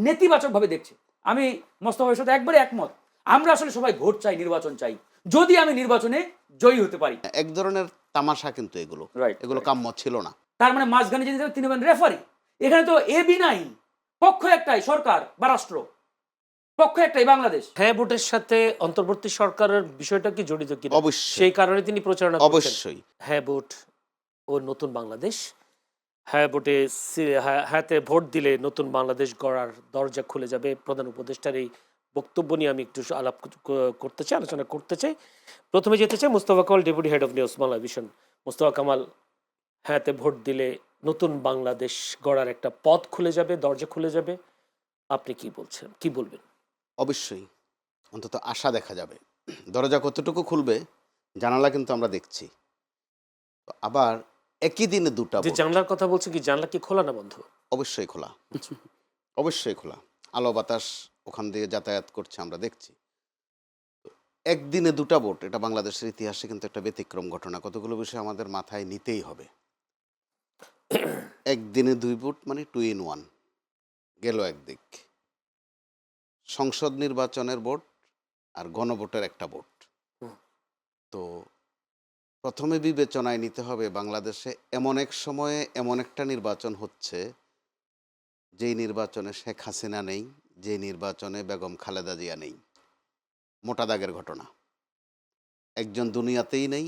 নেতিবাচকভাবে দেখছে। আমি মোস্তফা ভাইয়ের সাথে একবারে একমত। আমরা আসলে সবাই ভোট চাই, নির্বাচন চাই, যদি আমি নির্বাচনে জয়ী হতে পারি। এক ধরনের তামাশা কিন্তু এগুলো রাইট, এগুলো রাইট। কাম্য ছিল না। তার মানে মাঝখানে যিনি তিনি হবেন রেফারি। এখানে তো এবি নাই, পক্ষ একটাই, সরকার বা রাষ্ট্র, পক্ষ একটাই বাংলাদেশ। হ্যাঁ ভোটের সাথে অন্তর্বর্তী সরকারের বিষয়টা কি জড়িত কিনা অবশ্যই, সেই কারণে তিনি প্রচারণা করছেন। অবশ্যই। হ্যাঁ ভোট ও নতুন বাংলাদেশ, হ্যাঁ ভোটে হ্যাঁতে ভোট দিলে নতুন বাংলাদেশ গড়ার দরজা খুলে যাবে। প্রধান উপদেষ্টার এই বক্তব্য নিয়ে আমি একটু আলাপ করতে চাই, আলোচনা করতে চাই। প্রথমে যেতে চাই Mustafa Kamal, deputy head of news Bangla vision. Mustafa Kamal, হ্যাঁতে ভোট দিলে নতুন বাংলাদেশ গড়ার একটা পথ খুলে যাবে, দরজা খুলে যাবে, আপনি কি বলছেন, কি বলবেন? অবশ্যই, অন্তত আশা দেখা যাবে। দরজা কতটুকু খুলবে, জানালা কিন্তু আমরা দেখছি। আবার একই দিনে দুটা যে ভোট। জানলার কথা বলছে, কি জানলা কি খোলা না বন্ধ? অবশ্যই খোলা, অবশ্যই খোলা। আলো বাতাস ওখান দিয়ে যাতায়াত করছে, আমরা দেখছি। একদিনে দুটা ভোট, এটা বাংলাদেশের ইতিহাসে কিন্তু একটা ব্যতিক্রম ঘটনা। কতগুলো বিষয় আমাদের মাথায় নিতেই হবে। একদিনে দুই ভোট মানে 2 in 1 গেল একদিক। সংসদ নির্বাচনের ভোট আর গণভোটের একটা ভোট। তো প্রথমে বিবেচনায় নিতে হবে, বাংলাদেশে এমন এক সময়ে এমন একটা নির্বাচন হচ্ছে, যেই নির্বাচনে শেখ হাসিনা নেই, যে নির্বাচনে বেগম খালেদা জিয়া নেই। মোটা দাগের ঘটনা। একজন দুনিয়াতেই নেই,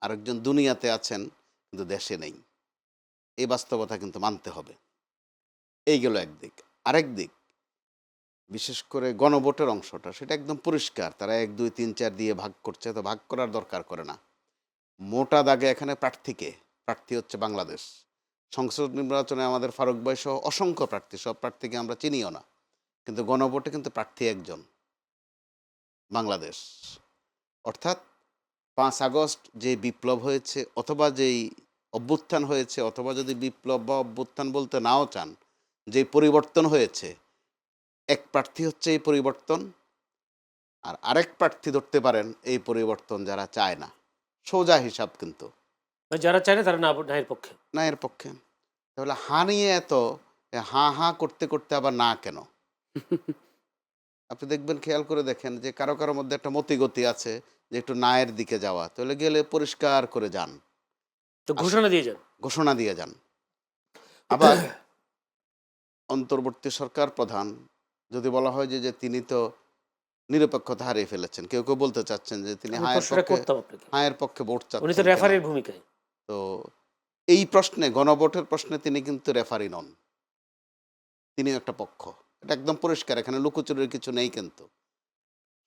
আরেকজন দুনিয়াতে আছেন কিন্তু দেশে নেই। এই বাস্তবতা কিন্তু মানতে হবে। এই গেল একদিক। আরেক দিক, বিশেষ করে গণভোটের অংশটা, সেটা একদম পরিষ্কার। তারা 1, 2, 3, 4 দিয়ে ভাগ করছে, তো ভাগ করার দরকার করে না। মোটা দাগে এখানে প্রার্থী হচ্ছে বাংলাদেশ। সংসদ নির্বাচনে আমাদের ফারুক ভাই সহ অসংখ্য প্রার্থী, সব প্রার্থীকে আমরা চিনিও না, কিন্তু গণভোটে কিন্তু প্রার্থী একজন, বাংলাদেশ। অর্থাৎ 5 আগস্ট যে বিপ্লব হয়েছে, অথবা যেই অভ্যুত্থান হয়েছে, অথবা যদি বিপ্লব বা অভ্যুত্থান বলতে নাও চান, যে পরিবর্তন হয়েছে, এক প্রার্থী হচ্ছে এই পরিবর্তন, আর আরেক প্রার্থী ধরতে পারেন এই পরিবর্তন যারা চায় না। সোজা হিসাব কিন্তু। যারা চায় না তারা না এর পক্ষে। না এর পক্ষে। তাহলে হা নিয়ে এত হাঁ হাঁ করতে করতে আবার না কেন? আপনি দেখবেন, খেয়াল করে দেখেন যে কারো কারোর মধ্যে একটা মতিগতি আছে যে একটু নায়ের দিকে যাওয়া। তাহলে গেলে পরিষ্কার করে যান, তো ঘোষণা দিয়ে যান। ঘোষণা দিয়ে যান। আবার অন্তর্বর্তী সরকার প্রধান যদি বলা হয় যে তিনি তো নিরপেক্ষতা হারিয়ে ফেলেছেন, কেউ কেউ বলতে চাচ্ছেন যে তিনি আমি প্রশ্নটা করতাম আপনাকে, হায়ের পক্ষে ভোট উনি তো চাচ্ছেন কেন? রেফারির ভূমিকায়। তো এই প্রশ্নে, গণভোটের প্রশ্নে তিনি কিন্তু রেফারি নন, তিনিও একটা পক্ষ। এটা একদম পরিষ্কার, এখানে লুকোচুরির কিছু নেই। কিন্তু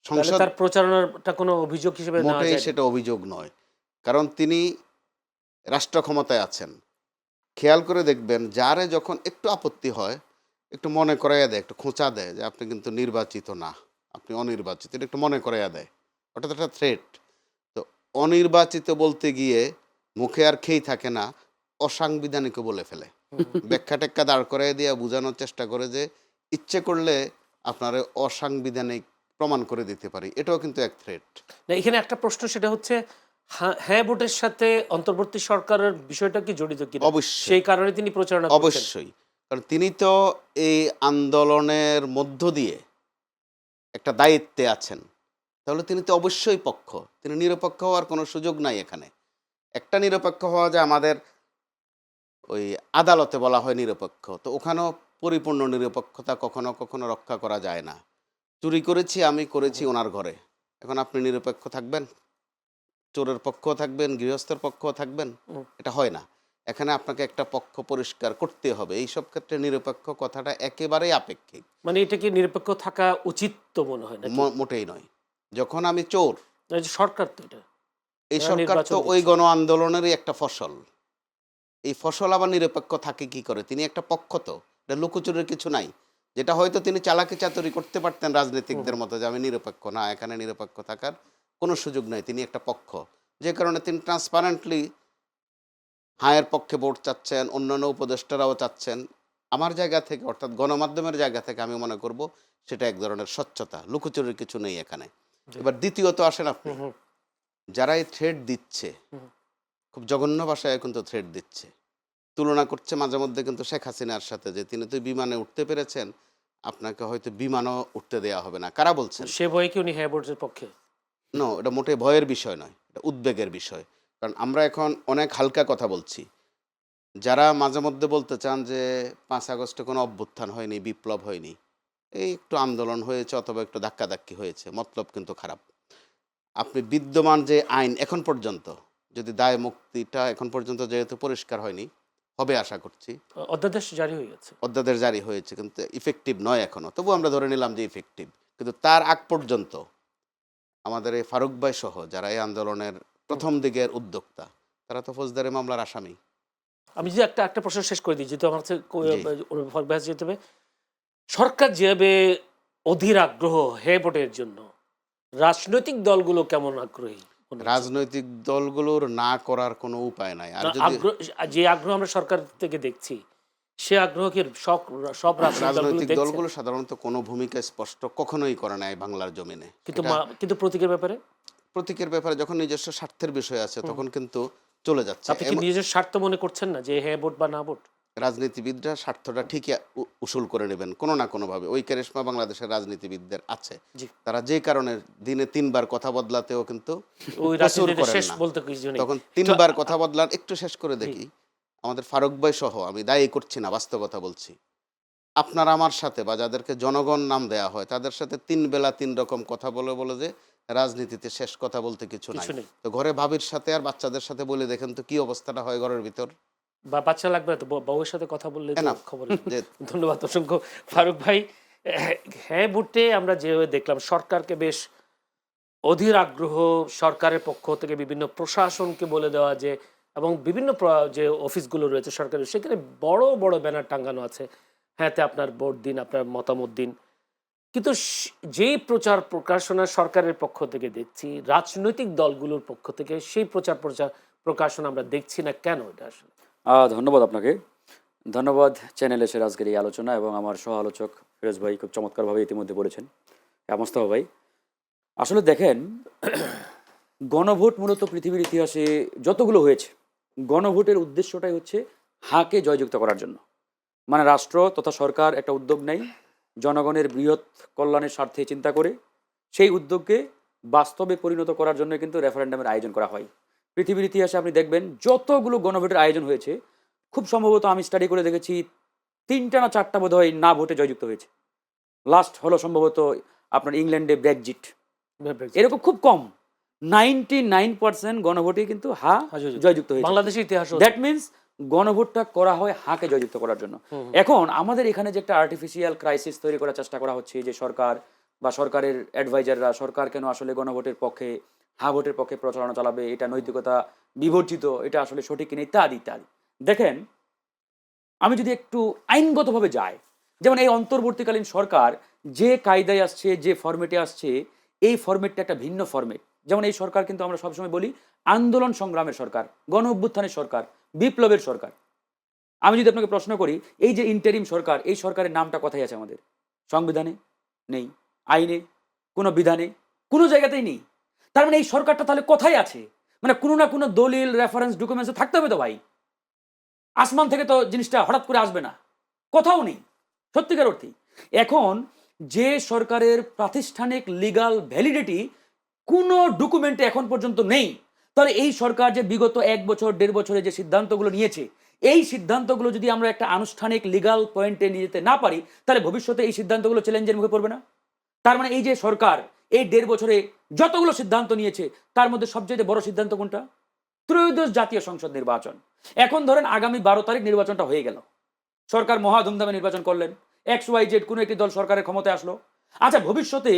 তাহলে সংসদ তার প্রচারণাটা কোনো অভিযোগ হিসেবে নেওয়া মোটেই যায় না? সেটা অভিযোগ নয়, কারণ তিনি রাষ্ট্র ক্ষমতায় আছেন। খেয়াল করে দেখবেন, যারে যখন একটু আপত্তি হয়, একটু মনে করাইয়া দেয়, একটু খোঁচা দেয় যে আপনি কিন্তু নির্বাচিত না, আপনি অনির্বাচিত, এটা একটু মনে করাইয়া দেয়। ওটা তো একটা থ্রেট। তো অনির্বাচিত বলতে গিয়ে মুখে আর খেই থাকে না, অসাংবিধানিকও বলে ফেলে। ব্যাখ্যা টেক্কা দাঁড় করাই দিয়ে বোঝানোর চেষ্টা করে যে ইচ্ছে করলে আপনারা অসাংবিধানিক প্রমাণ করে দিতে পারি। এটাও কিন্তু এক থ্রেট। না, এখানে একটা প্রশ্ন, সেটা হচ্ছে হ্যাঁ ভোটের সাথে অন্তর্বর্তী সরকারের বিষয়টা কি জড়িত কিনা অবশ্যই, সেই কারণে তিনি প্রচারণা করছেন। অবশ্যই। কারণ তিনি তো এই আন্দোলনের মধ্য দিয়ে একটা দায়িত্বে আছেন। তাহলে তিনি তো অবশ্যই পক্ষ। তিনি নিরপেক্ষ হওয়ার কোনো সুযোগ নাই এখানে। একটা নিরপেক্ষ হওয়া যায় আমাদের ওই আদালতে বলা হয় নিরপেক্ষ। তো ওখানেও পরিপূর্ণ নিরপেক্ষতা কখনো কখনো রক্ষা করা যায় না। চুরি করেছি, আমি করেছি ওনার ঘরে। এখন আপনি নিরপেক্ষ থাকবেন? চোরের পক্ষও থাকবেন, গৃহস্থের পক্ষও থাকবেন? এটা হয় না। এখানে আপনাকে একটা পক্ষ পরিষ্কার করতে হবে। এইসব ক্ষেত্রে নিরপেক্ষ কথাটা একেবারেই আপেক্ষিক। মানে এটা কি নিরপেক্ষ থাকা উচিত তো মনে হয় নাকি? মোটেই নয়। যখন আমি চোর, এই যে সরকার তো এটা, এই তারা সরকার নির্বাচন তো ওই দিচ্ছে। গণ আন্দোলনেরই একটা ফসল। এই ফসল আবার নিরপেক্ষ থাকে কি করে? তিনি একটা পক্ষ, তো এটা লুকোচুরির কিছু নাই। যেটা হয়তো তিনি চালাকি চাতুরি করতে পারতেন রাজনীতিকদের মতো, যে আমি নিরপেক্ষ না, এখানে নিরপেক্ষ থাকার কোনো সুযোগ নাই, তিনি একটা পক্ষ। যে কারণে তিনি ট্রান্সপারেন্টলি হায়ের পক্ষে ভোট চাচ্ছেন, অন্যান্য উপদেষ্টারাও চাচ্ছেন। আমার জায়গা থেকে, অর্থাৎ গণমাধ্যমের জায়গা থেকে আমি মনে করব সেটা এক ধরনের স্বচ্ছতা, লুকোচুরির কিছু নেই এখানে। এবার দ্বিতীয়ত আসেন আপনি, যারা এই থ্রেড দিচ্ছে, খুব জঘন্য ভাষায় কিন্তু থ্রেড দিচ্ছে, তুলনা করছে মাঝে মধ্যে কিন্তু শেখ হাসিনার সাথে, যে তিনি তো বিমানে উঠতে পেরেছেন, আপনাকে হয়তো বিমানও উঠতে দেওয়া হবে না। কারা বলছেন? সে ভয়ে কি উনি হ্যাঁ ভোটের পক্ষে? নো, এটা মোটেই ভয়ের বিষয় নয়, এটা উদ্বেগের বিষয়। কারণ আমরা এখন অনেক হালকা কথা বলছি। যারা মাঝে মধ্যে বলতে চান যে ৫ আগস্টে কোনো অভ্যুত্থান হয়নি, বিপ্লব হয়নি, এই একটু আন্দোলন হয়েছে অথবা একটু ধাক্কাধাক্কি হয়েছে, মতলব কিন্তু খারাপ। আপনি বিদ্যমান যে আইন এখন পর্যন্ত, যদি দায় মুক্তিটা এখন পর্যন্ত যেহেতু পরিষ্কার হয়নি, হবে আশা করছি, অধ্যাদেশ জারি হয়ে গেছে। অধ্যাদেশ জারি হয়েছে কিন্তু ইফেক্টিভ নয় এখনো, তবু আমরা ধরে নিলাম যে ইফেক্টিভ। কিন্তু তার আগ পর্যন্ত আমাদের এই ফারুক ভাই সহ যারা এই আন্দোলনের প্রথম দিকের উদ্যোক্তা, তারা তো ফৌজদারি মামলার আসামি। আমি যে একটা প্রশ্ন শেষ করে দিই, যেহেতু আমার কাছে জি। যেতে হবে, সরকার যেভাবে অধীর আগ্রহ হ্যাঁ ভোটের জন্য, রাজনৈতিক দলগুলো কেমন আগ্রহী মনে হচ্ছে? রাজনৈতিক দলগুলোর না করার কোনো উপায় নাই। আর না, যদি যে আগ্রহ আমরা সরকার থেকে দেখছি, সে আগ্রহ কি সব সব রাজনৈতিক দলগুলো রাজনৈতিক দেখছে? দলগুলো সাধারণত কোনো ভূমিকা স্পষ্ট কখনোই করে নাই বাংলার জমিনে। কিন্তু সেটা কিন্তু প্রতীকের ব্যাপারে প্রতীকের ব্যাপারে যখন নিজস্ব স্বার্থের বিষয় আছে তখন কিন্তু চলে যাচ্ছে। আপনি কি নিজের স্বার্থ মনে করছেন না যে হ্যাঁ ভোট বা না ভোট? রাজনীতিবিদরা স্বার্থটা ঠিকই উসুল করে নেবেন কোনো না কোনোভাবে। ওই ক্যারিশমা বাংলাদেশের রাজনীতিবিদদের আছে। জি। তারা যে কারণে দিনে ৩ বার কথা বদলাতেও কিন্তু ওই প্রচুর রাজনীতিতে করেন শেষ না। বলতে কিছু নেই। তখন ৩ বার কথা বদলান। একটু শেষ করে দেখি, আমাদের ফারুক ভাই সহ, আমি দায়ী করছি না, বাস্তবতা বলছি, আপনার আমার সাথে বা যাদেরকে জনগণ নাম দেয়া হয় তাদের সাথে ৩ বেলা ৩ রকম কথা বলে বলে যে রাজনীতিতে শেষ কথা বলতে কিছু নাই। কিছু নেই। তো ঘরে ভাবির সাথে আর বাচ্চাদের সাথে বলে দেখেন তো কি অবস্থাটা হয় ঘরের ভিতর। বা বাচ্চা লাগবে না তো, বউয়ের সাথে কথা বললে তো Enough খবর। যে ধন্যবাদ অসংখ্য ফারুক ভাই। হ্যাঁ ভোটে আমরা যেভাবে দেখলাম সরকারকে বেশ অধীর আগ্রহ, সরকারের পক্ষ থেকে বিভিন্ন প্রশাসনকে বলে দেওয়া যে, এবং বিভিন্ন যে অফিসগুলো রয়েছে সরকারের, সেখানে বড় বড় ব্যানার টাঙ্গানো আছে, হ্যাঁতে আপনার ভোট দিন, আপনার মতামত দিন। কিন্তু যেই প্রচার প্রকাশনা সরকারের পক্ষ থেকে দেখছি, রাজনৈতিক দলগুলোর পক্ষ থেকে সেই প্রকাশনা আমরা দেখছি না, কেন এটা আসলে? ধন্যবাদ আপনাকে। ধন্যবাদ চ্যানেল এসের আজকের এই আলোচনা, এবং আমার সহ আলোচক ফিরোজ ভাই খুব চমৎকারভাবে ইতিমধ্যে বলেছেন, মোস্তফা ভাই। আসলে দেখেন, গণভোট মূলত পৃথিবীর ইতিহাসে যতগুলো হয়েছে, গণভোটের উদ্দেশ্যটাই হচ্ছে হাকে জয়যুক্ত করার জন্য। মানে রাষ্ট্র তথা সরকার একটা উদ্যোগ নেয় জনগণের বৃহৎ কল্যাণের স্বার্থে চিন্তা করে, সেই উদ্যোগকে বাস্তবে পরিণত করার জন্য কিন্তু রেফারেন্ডামের আয়োজন করা হয়। পৃথিবীর ইতিহাসে আপনি দেখবেন যতগুলো গণভোটের আয়োজন হয়েছে, খুব সম্ভবত আমি স্টাডি করে দেখেছি 3টা না 4টা বোধ হয় না ভোটে জয়যুক্ত হয়েছে। লাস্ট হলো সম্ভবত আপনার ইংল্যান্ডে ব্রেক্সিট। এরকম খুব কম, 99% গণভোটে কিন্তু জয়যুক্ত হয়েছে বাংলাদেশের ইতিহাস। দ্যাট মিনস গণভোটটা করা হয় হাকে জয়যুক্ত করার জন্য। এখন আমাদের এখানে যে একটা আর্টিফিশিয়াল ক্রাইসিস তৈরি করার চেষ্টা করা হচ্ছে, যে সরকার বা সরকারের অ্যাডভাইজাররা সরকার কেন আসলে গণভোটের পক্ষে, হা ভোটের পক্ষে প্রচারণা চালাবে, এটা নৈতিকতা বিবর্জিত, এটা আসলে সঠিক কিনা, ইত্যাদি ইত্যাদি। দেখেন, আমি যদি একটু আইনগতভাবে যাই, যেমন এই অন্তর্বর্তীকালীন সরকার যে কায়দায় আসছে, যে ফরম্যাটে আসছে, এই ফরম্যাটটা একটা ভিন্ন ফরম্যাট। যেমন এই সরকার কিন্তু আমরা সবসময় বলি আন্দোলন সংগ্রামের সরকার, গণ অভ্যুত্থানের সরকার, বিপ্লবের সরকার। আমি যদি আপনাকে প্রশ্ন করি, এই যে ইন্টারিম সরকার, এই সরকারের নামটা কোথায় আছে আমাদের? সংবিধানে নেই, আইনে, কোনো বিধানে, কোনো জায়গাতেই নেই। তার মানে এই সরকারটা তাহলে কোথায় আছে? মানে কোনো না কোনো দলিল, রেফারেন্স, ডকুমেন্টস থাকতে হবে তো ভাই। আসমান থেকে তো জিনিসটা হঠাৎ করে আসবে না, কোথাও নেই সত্যিকার অর্থে। এখন যে সরকারের প্রাতিষ্ঠানিক লিগাল ভ্যালিডিটি কোনো ডকুমেন্টে এখন পর্যন্ত নেই, তাহলে এই সরকার যে বিগত 1 বছর 1.5 বছরে যে সিদ্ধান্তগুলো নিয়েছে, এই সিদ্ধান্তগুলো যদি আমরা একটা আনুষ্ঠানিক লিগাল পয়েন্টে নিয়ে যেতে না পারি, তাহলে ভবিষ্যতে এই সিদ্ধান্তগুলো চ্যালেঞ্জের মুখে পড়বে না? তার মানে এই যে সরকার এই 1.5 বছরে যতগুলো সিদ্ধান্ত নিয়েছে, তার মধ্যে সবচেয়ে বড় সিদ্ধান্ত কোনটা? ত্রয়োদশ জাতীয় সংসদ নির্বাচন। এখন ধরেন আগামী 12 তারিখ নির্বাচনটা হয়ে গেল, সরকার মহা ধুমধামে নির্বাচন করলেন, XYZ কোনো একটি দল সরকারের ক্ষমতায় আসলো। আচ্ছা, ভবিষ্যতে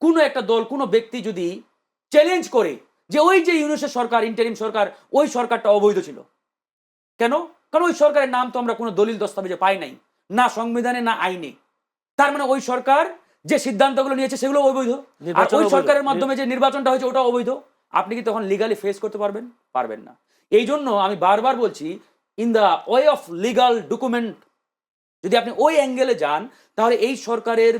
কোনো একটা দল, কোনো ব্যক্তি যদি চ্যালেঞ্জ করে যে ওই যে ইউনূসের সরকার, ইন্টারিম সরকার, ওই সরকারটা অবৈধ ছিল, কেন? কারণ ওই সরকারের নাম তো আমরা কোনো দলিল দস্তাবেজে পাই নাই, না সংবিধানে না আইনে। তার মানে ওই সরকার যে সিদ্ধান্তগুলো নিয়েছে সেগুলো অবৈধ, আর ওই সরকারের মাধ্যমে যে নির্বাচনটা হয়েছে ওটা অবৈধ। আপনি কি তখন লিগালি ফেস করতে পারবেন? পারবেন না। এই জন্য আমি বারবার বলছি, in the way of legal document যদি আপনি ওই অ্যাঙ্গেলে যান, তাহলে এই সরকারের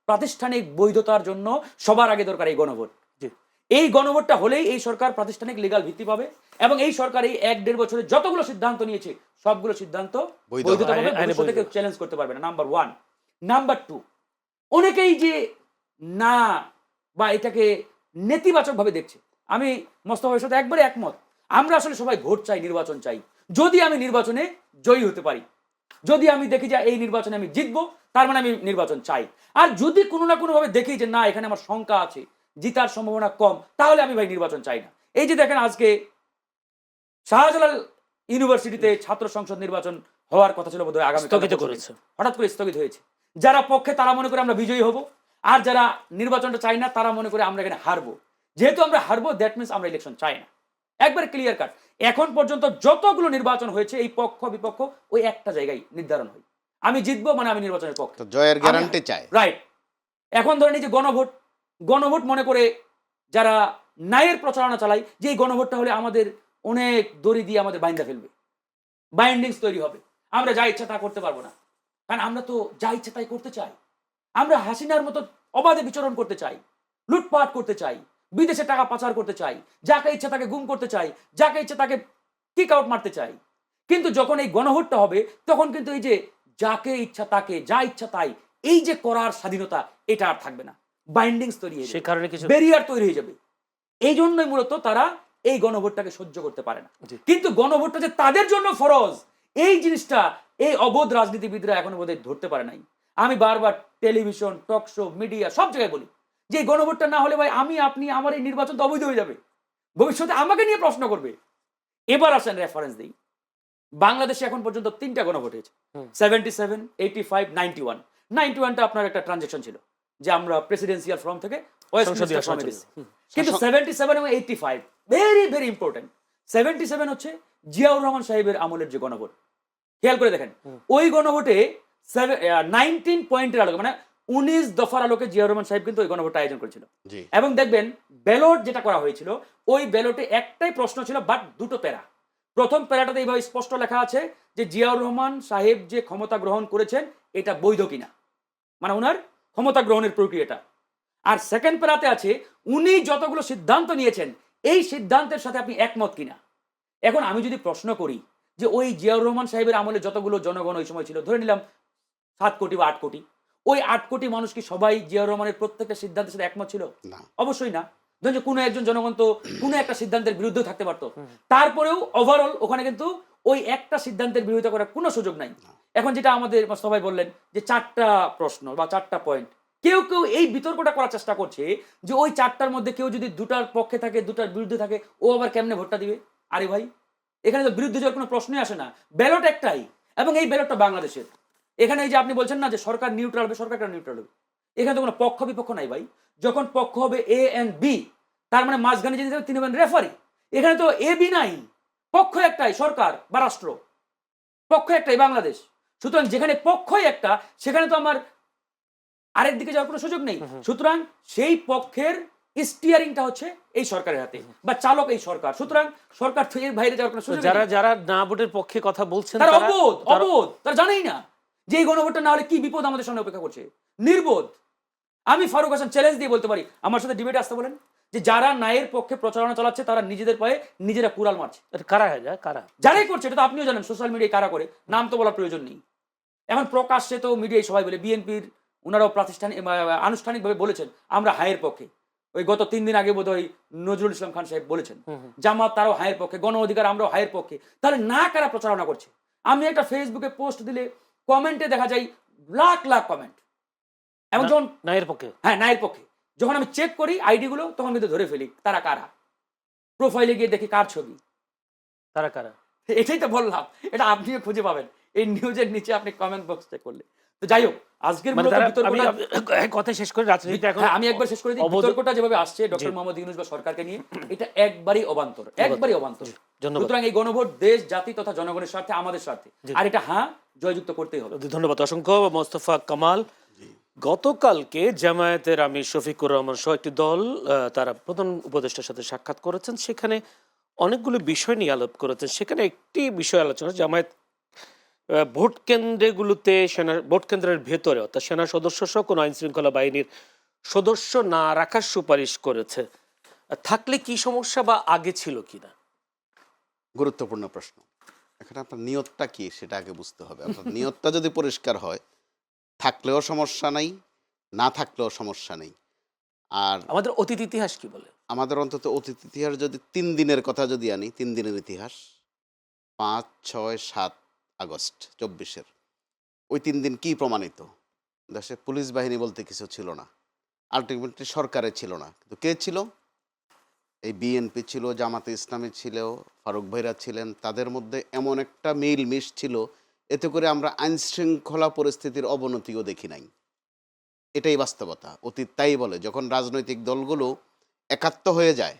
প্রাতিষ্ঠানিক বৈধতার জন্য সবার আগে দরকার এই গণভোট। এই গণভোটটা হলেই এই সরকার প্রাতিষ্ঠানিক লিগাল ভিত্তি পাবে, এবং এই সরকার এই 1.5 বছরে যতগুলো সিদ্ধান্ত নিয়েছে সবগুলো সিদ্ধান্ত বৈধতা পাবে, ভবিষ্যতে কেউ চ্যালেঞ্জ করতে পারবে না। নাম্বার 1। নাম্বার 2, অনেকেই যে না বা এটাকে নেতিবাচকভাবে দেখছে। আমি মোস্তফা ভাইয়ের সাথে একবারে একমত। আমরা আসলে সবাই ভোট চাই, নির্বাচন চাই। যদি আমি নির্বাচনে জয়ী হতে পারি, যদি আমি দেখি যে এই নির্বাচনে আমি জিতবো, তার মানে আমি নির্বাচন চাই। আর যদি কোনো না কোনোভাবে দেখি যে না এখানে আমার শঙ্কা আছে, জিতার সম্ভাবনা কম, তাহলে আমি ভাই নির্বাচন চাই না। এই যে দেখেন আজকে শাহজালাল ইউনিভার্সিটিতে ছাত্র সংসদ নির্বাচন হওয়ার কথা ছিল বোধহয় আগামী স্থগিত করেছে। হঠাৎ করে স্থগিত হয়েছে। যারা পক্ষে তারা মনে করে আমরা বিজয়ী হব, আর যারা নির্বাচনটা চাই না তারা মনে করে আমরা এখানে হারবো। যেহেতু আমরা হারবো, দ্যাট মিনস আমরা ইলেকশন চাই না। একবার ক্লিয়ার কাট। এখন পর্যন্ত যতগুলো নির্বাচন হয়েছে এই পক্ষ বিপক্ষ ওই একটা জায়গায় নির্ধারণ হয়, আমি জিতবো মানে আমি নির্বাচনের পক্ষে, তো জয়ের গ্যারান্টি চায়। রাইট। এখন ধরেন এই যে গণভোট, গণভোট মনে করে যারা ন্যায়ের প্রচারণা চালায় যে এই গণভোটটা হলে আমাদের অনেক দড়ি দিয়ে আমাদের বাইন্দা ফেলবে, বাইন্ডিংস তৈরি হবে, আমরা যা ইচ্ছা তা করতে পারবো না। কারণ আমরা তো যা ইচ্ছা তাই করতে চাই। আমরা হাসিনার মতো অবাধে বিচরণ করতে চাই, লুটপাট করতে চাই, বিদেশে টাকা পাচার করতে চাই, যাকে ইচ্ছা তাকে গুম করতে চাই, যাকে ইচ্ছা তাকে কিক আউট মারতে চাই। কিন্তু যখন এই গণভোটটা হবে তখন কিন্তু এই যে যাকে ইচ্ছা তাকে যা ইচ্ছা তাই এই যে করার স্বাধীনতা এটা আর থাকবে না, বাইন্ডিংস তৈরি হয়ে সে যাবে, কারণে কিছু ব্যারিয়ার তৈরি হয়ে যাবে। এই জন্যই মূলত তারা এই গণভোটটাকে সহ্য করতে পারে না। জি। কিন্তু গণভোটটা যে তাদের জন্য ফরজ, এই জিনিসটা এই অবোধ রাজনীতিবিদরা এখনো বোধহয় ধরতে পারে নাই। আমি বারবার টেলিভিশন, টক শো, মিডিয়া সব জায়গায় বলি যে এই গণভোটটা না হলে ভাই আমি আপনি আমার এই নির্বাচন তো অবৈধ হয়ে যাবে, ভবিষ্যতে আমাকে নিয়ে প্রশ্ন করবে। এবার আসেন রেফারেন্স দিই। বাংলাদেশে এখন পর্যন্ত 3টা গণভোট হয়েছে, 77, 85, 91। 91টা আপনার একটা ট্রানজাকশন ছিল যে আমরা প্রেসিডেন্সিয়াল ফর্ম থেকে সংসদীয় ওয়েস্টমিনিস্টার ফর্মে আসন গেছি। ছিল। কিন্তু 77 এবং 85 ভেরি ভেরি ইম্পর্টেন্ট। 77 হচ্ছে জিয়াউর রহমান সাহেবের আমলের যে গণভোট, খেয়াল করে দেখেন ওই গণভোটে 19 পয়েন্টের আলোকে মানে 19 দফার আলোকে জিয়াউর রহমান সাহেব কিন্তু ওই গণভোটটা আয়োজন করেছিল। জি। এবং দেখবেন ব্যালট যেটা করা হয়েছিল ওই ব্যালটে একটাই প্রশ্ন ছিল বাট দুটো প্যারা। প্রথম প্যারাটাতে এইভাবে স্পষ্ট লেখা আছে যে জিয়াউর রহমান সাহেব যে ক্ষমতা গ্রহণ করেছেন এটা বৈধ কিনা, মানে ওনার ক্ষমতা গ্রহণের প্রক্রিয়াটা। আর সেকেন্ড প্যারাতে আছে উনি যতগুলো সিদ্ধান্ত নিয়েছেন এই সিদ্ধান্তের সাথে আপনি একমত কিনা। এখন আমি যদি প্রশ্ন করি যে ওই জিয়াউর রহমান সাহেবের আমলে যতগুলো জনগণ ওই সময় ছিল, ধরে নিলাম 7 কোটি বা 8 কোটি, ওই 8 কোটি মানুষ কি সবাই জিয়াউর রহমানের প্রত্যেকটা সিদ্ধান্তের সাথে একমত ছিল? না। অবশ্যই না। ধরুন যে কোনো একজন জনগণ তো কোনো একটা সিদ্ধান্তের বিরুদ্ধে থাকতে পারতো, তারপরেও ওভারঅল ওখানে কিন্তু ওই একটা সিদ্ধান্তের বিরোধিতা করার কোনো সুযোগ নাই। এখন যেটা আমাদের সবাই বললেন যে 4টা প্রশ্ন বা 4টা পয়েন্ট, কেউ কেউ এই বিতর্কটা করার চেষ্টা করছে যে ওই 4টার মধ্যে কেউ যদি 2টার পক্ষে থাকে 2টার বিরুদ্ধে থাকে ও আবার কেমনে ভোটটা দিবে। আরে ভাই এখানে তো বিরুদ্ধে যাওয়ার কোনো প্রশ্নই আসে না, ব্যালট একটাই এবং এই ব্যালটটা বাংলাদেশের। এখানে এই যে আপনি বলছেন না যে সরকার নিউট্রাল হবে, সরকার কেন নিউট্রাল হবে? এখানে তো কোনো পক্ষ বিপক্ষ নাই ভাই। যখন পক্ষ হবে এ এন্ড বি, তার মানে মাঝখানে যদি তিনি হবেন রেফারি। এখানে তো এ বি নাই, পক্ষ একটাই, সরকার বা রাষ্ট্র, পক্ষ একটাই বাংলাদেশ। সুতরাং যেখানে পক্ষই একটা সেখানে তো আমার আরেক দিকে যাওয়ার কোনো সুযোগ নেই। সুতরাং সেই পক্ষের স্টিয়ারিংটা হচ্ছে এই সরকারের হাতে বা চালক এই সরকার। সুতরাং সরকার তো এর বাইরে যাওয়ার কোনো সুযোগ নেই। যারা যারা না ভোটের পক্ষে কথা বলছেন তারা অবোধ, তারা জানেই না যে এই গণভোটটা না হলে কি বিপদ আমাদের সামনে অপেক্ষা করছে। নির্বোধ। আমি ফারুক হাসান চ্যালেঞ্জ দিয়ে বলতে পারি, আমার সাথে ডিবেটে আসতে বলেন, যে যারা ন্যায়ের পক্ষে প্রচারণা চালাচ্ছে তারা নিজেদের পায়ে নিজেরা কুড়াল মারছে। কারা হয়ে যায়, কারা যারাই করছে এটা তো আপনিও জানেন, সোশ্যাল মিডিয়ায় কারা করে, নাম তো বলার প্রয়োজন নেই। এখন প্রকাশ্যে তো মিডিয়ায় সবাই বলে, বিএনপির ওনারাও প্রাতিষ্ঠানিক আনুষ্ঠানিকভাবে বলেছেন আমরা হায়ের পক্ষে। ওই গত 3 দিন আগে বোধহয় নজরুল ইসলাম খান সাহেব বলেছেন জামাত তারাও হায়ের পক্ষে, গণ অধিকার আমরাও হায়ের পক্ষে। তাহলে না কারা প্রচারণা করছে? আমি একটা ফেসবুকে পোস্ট দিলে কমেন্টে দেখা যায় লাখ লাখ কমেন্ট, এবং যখন নায়ের পক্ষে, হ্যাঁ নায়ের পক্ষে, যখন আমি চেক করি আইডি গুলো তখন কিন্তু ধরে ফেলি তারা কারা। প্রোফাইলে গিয়ে দেখি কার ছবি, তারা কারা। এটাই তো বললাম, এটা আপনিও খুঁজে পাবেন এই নিউজের নিচে আপনি কমেন্ট বক্স চেক করলে। তো যাই হোক, আজকের মানে মূলত বিতর্কটা কথা শেষ করে রাজনীতিটা এখন আমি একবার শেষ করে দিই। বিতর্কটা যেভাবে আসছে ডক্টর মোহাম্মদ ইউনূস বা সরকারকে নিয়ে, এটা একবারই অবান্তর, একবারই অবান্তর। সুতরাং এই গণভোট দেশ জাতি তথা জনগণের স্বার্থে, আমাদের স্বার্থে, আর এটা জয়যুক্ত করতেই হবে। ধন্যবাদ অসংখ্য মোস্তফা কামাল। গতকালকে জামায়াতের আমির শফিকুর রহমান সহ একটি দল তারা প্রধান উপদেষ্টার সাথে সাক্ষাৎ করেছেন, সেখানে অনেকগুলো বিষয় নিয়ে আলাপ করেছেন। সেখানে একটি বিষয় আলোচনা, জামায়াত ভোট কেন্দ্রগুলোতে ভোট কেন্দ্রের ভেতরে অর্থাৎ সেনা সদস্য সহ কোনো আইন শৃঙ্খলা বাহিনীর সদস্য না রাখার সুপারিশ করেছে। থাকলে কি সমস্যা বা আগে ছিল কিনা? গুরুত্বপূর্ণ প্রশ্ন। এখানে আপনার নিয়তটা কি সেটা আগে বুঝতে হবে। আপনার নিয়তটা যদি পরিষ্কার হয়, থাকলেও সমস্যা নাই, না থাকলেও সমস্যা নেই। আর আমাদের অতীত ইতিহাস কি বলে? আমাদের অন্তত অতীত ইতিহাস যদি 3 দিনের কথা যদি আনি, 3 দিনের ইতিহাস 5, 6, 7 আগস্ট 24-এর ওই 3 দিন কি প্রমাণিত? দেশে পুলিশ বাহিনী বলতে কিছু ছিল না, আলটিমেটলি সরকারে ছিল না, কিন্তু কে ছিল? এই বিএনপি ছিল, জামাতে ইসলামী ছিল, ফারুক ভাইরা ছিলেন, তাদের মধ্যে এমন একটা মিল মিশ ছিল, এতে করে আমরা আইন শৃঙ্খলা পরিস্থিতির অবনতিও দেখি নাই। এটাই বাস্তবতা। অতীত তাই বলে, যখন রাজনৈতিক দলগুলো একাত্ম হয়ে যায়,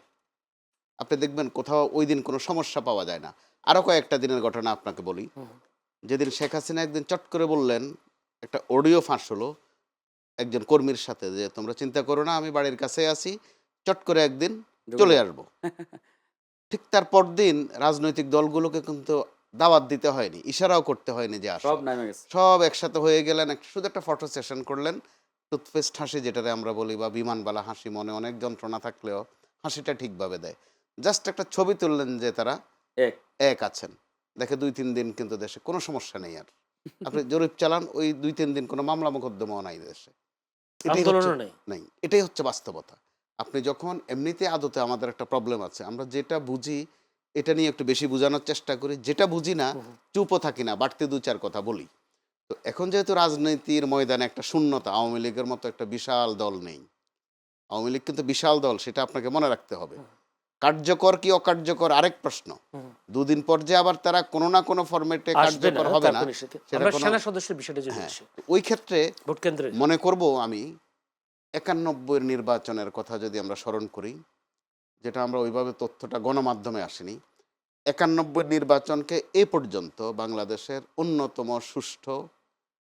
আপনি দেখবেন কোথাও ওই দিন কোনো সমস্যা পাওয়া যায় না। আরও কয়েকটা দিনের ঘটনা আপনাকে বলি। যেদিন শেখ হাসিনা একদিন চট করে বললেন, একটা অডিও ফাঁস হলো একজন কর্মীর সাথে, যে তোমরা চিন্তা করো না, আমি বাড়ির কাছে আছি, চট করে একদিন চলে আসবো। ঠিক তার পরদিন রাজনৈতিক দলগুলোকে কিন্তু দাওয়াত দিতে হয়নি, ইশারাও করতে হয়নি যে আসো, সব নামে গেছে। সব একসাথে হয়ে গেলেন, শুধু একটা ফটো সেশন করলেন, টুথপেস্ট হাসি যেটারে আমরা বলি, বা বিমানবালা হাসি, মনে অনেক যন্ত্রণা থাকলেও হাসিটা ঠিকভাবে দেয়। জাস্ট একটা ছবি তুললেন যে তারা এক এক আছেন। দেখে 2-3 দিন কিন্তু দেশে কোনো সমস্যা নেই আর। আপনি জরিপ চালান, ওই 2-3 দিন কোনো মামলা মোকদ্দমাও নাই দেশে। এটাই হচ্ছে আন্দোলনও নেই। নাই, এটাই হচ্ছে বাস্তবতা। আপনি যখন এমনিতে আদতে আমাদের একটা প্রবলেম আছে, আমরা যেটা বুঝি এটা নিয়ে একটু বেশি বোঝানোর চেষ্টা করি, যেটা বুঝি না চুপও থাকি না, বাড়তি 2-4 কথা বলি। তো এখন যেহেতু রাজনীতির ময়দানে একটা শূন্যতা, আওয়ামী লীগের মতো একটা বিশাল দল নেই। আওয়ামী লীগ কিন্তু বিশাল দল, সেটা আপনাকে মনে রাখতে হবে। কার্যকর কি অকার্যকর আরেক প্রশ্ন। 2 দিন পর যে আবার তারা কোনো না কোনো ফরম্যাটে আসবে না, কার্যকর হবে না, তার কোনো সাথে। সেটা আমরা কোনো, সেনা সদস্যের বিষয়টা যদি হ্যাঁ, আসি, ওই ক্ষেত্রে ভোট কেন্দ্রে মনে করব আমি 91-এর নির্বাচনের কথা যদি আমরা স্মরণ করি, যেটা আমরা ওইভাবে তথ্যটা গণমাধ্যমে আসেনি, 91 নির্বাচনকে এ পর্যন্ত বাংলাদেশের অন্যতম সুষ্ঠু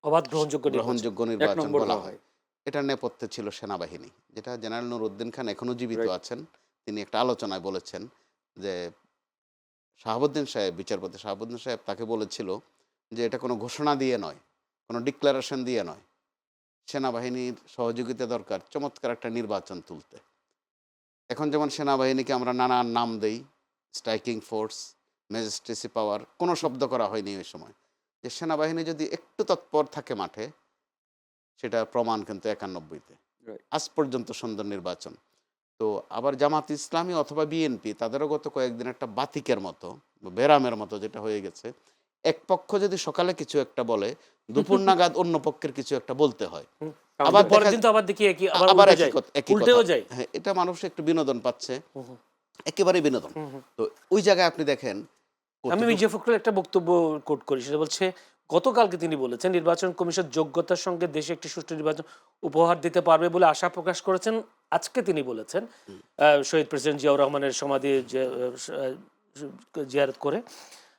অবাধ গ্রহণযোগ্য নির্বাচন। গ্রহণযোগ্য নির্বাচন নম্বর বলা বলা হয়। এটার নেপথ্যে ছিল সেনাবাহিনী, যেটা জেনারেল নুরউদ্দিন খান এখনো জীবিত Right. আছেন। তিনি একটা আলোচনায় বলেছেন যে শাহাবুদ্দিন সাহেব, বিচারপতি শাহাবুদ্দিন সাহেব তাকে বলেছিল যে এটা কোনো ঘোষণা দিয়ে নয়, কোনো ডিক্লারেশন দিয়ে নয়, সেনাবাহিনীর সহযোগিতা দরকার চমৎকার একটা নির্বাচন তুলতে। এখন যেমন সেনাবাহিনীকে আমরা নানান নাম দেই, স্ট্রাইকিং ফোর্স, ম্যাজিস্ট্রেসি পাওয়ার, কোনো শব্দ করা হয়নি ওই সময়। যে সেনাবাহিনী যদি একটু তৎপর থাকে মাঠে, সেটা প্রমাণ কিন্তু 91-তে। Right. আজ পর্যন্ত সুন্দর নির্বাচন। তো আবার জামাত ইসলামী অথবা বিএনপি, তাদেরও গত কয়েকদিন একটা বাতিকের মতো, বেরামের মতো যেটা হয়ে গেছে, এক পক্ষ যদি সকালে কিছু একটা বলে, দুপুর নাগাদ অন্য পক্ষের কিছু একটা বলতে হয়। আবার পরের দেখা- দিন তো আবার দেখি আবার আবার উল্টে একই যায়, একই উল্টেও কথা। যায়। হ্যাঁ, এটা মানুষ একটু বিনোদন পাচ্ছে, একেবারেই বিনোদন। তো ওই জায়গায় আপনি দেখেন আমি কতটুকু- মির্জা ফখরুল একটা বক্তব্য কোট করি, সেটা বলছে গতকালকে তিনি বলেছেন নির্বাচন কমিশন যোগ্যতার সঙ্গে দেশে একটি সুষ্ঠু নির্বাচন উপহার দিতে পারবে বলে আশা প্রকাশ করেছেন। আজকে তিনি বলেছেন শহীদ প্রেসিডেন্ট জিয়াউর রহমানের সমাধি জিয়ারত করে।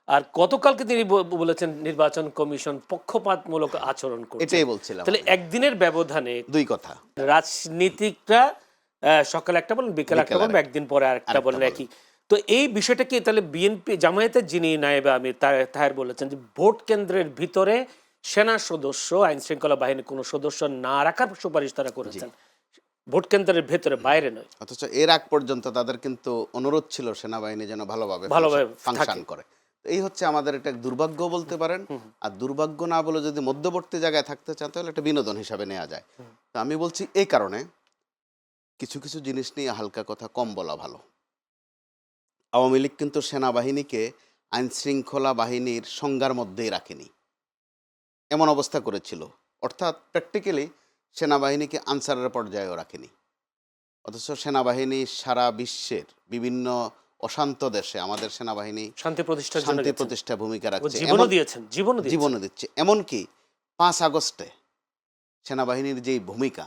আর গতকালকে তিনি বলেছেন নির্বাচন কমিশন পক্ষপাতমূলক আচরণ করছে। এটাই বলছিলাম তাহলে আমি। একদিনের ব্যবধানে দুই কথা। রাজনীতিকরা সকালে একটা বলেন, বিকেল একটা বলেন, একদিন পরে আরেকটা আরেকটা বলেন বলেন। একই। তো এই বিষয়টা কি তাহলে বিএনপি জামায়াতের যিনি নায়েবে আমির তাহের বলেছেন যে ভোট কেন্দ্রের ভিতরে সেনা সদস্য, আইন শৃঙ্খলা বাহিনীর কোনো সদস্য না রাখার সুপারিশ তারা করেছেন, ভোট কেন্দ্রের ভেতরে, বাইরে নয়। অথচ এর আগ পর্যন্ত তাদের কিন্তু অনুরোধ ছিল সেনাবাহিনী যেন ভালোভাবে ফাংশন করে। তো এই হচ্ছে আমাদের একটা দুর্ভাগ্য বলতে পারেন। আর দুর্ভাগ্য না বলে যদি মধ্যবর্তী জায়গায় থাকতে চান, তাহলে একটা বিনোদন হিসাবে নেওয়া যায়। তো আমি বলছি এই কারণে কিছু কিছু জিনিস নিয়ে হালকা কথা কম বলা ভালো। আওয়ামী লীগ কিন্তু সেনাবাহিনীকে আইন শৃঙ্খলা বাহিনীর সংজ্ঞার মধ্যেই রাখেনি, এমন অবস্থা করেছিল। অর্থাৎ প্র্যাকটিক্যালি সেনাবাহিনীকে আনসারের পর্যায়েও রাখেনি। অথচ সেনাবাহিনী সারা বিশ্বের বিভিন্ন অশান্ত দেশে আমাদের সেনাবাহিনী শান্তি প্রতিষ্ঠার জন্য শান্তি গেছেন। প্রতিষ্ঠা ভূমিকা ও রাখছে, জীবনও দিয়েছেন, জীবনও জীবনও দিচ্ছে। এমনকি 5 আগস্টে সেনাবাহিনীর যেই ভূমিকা,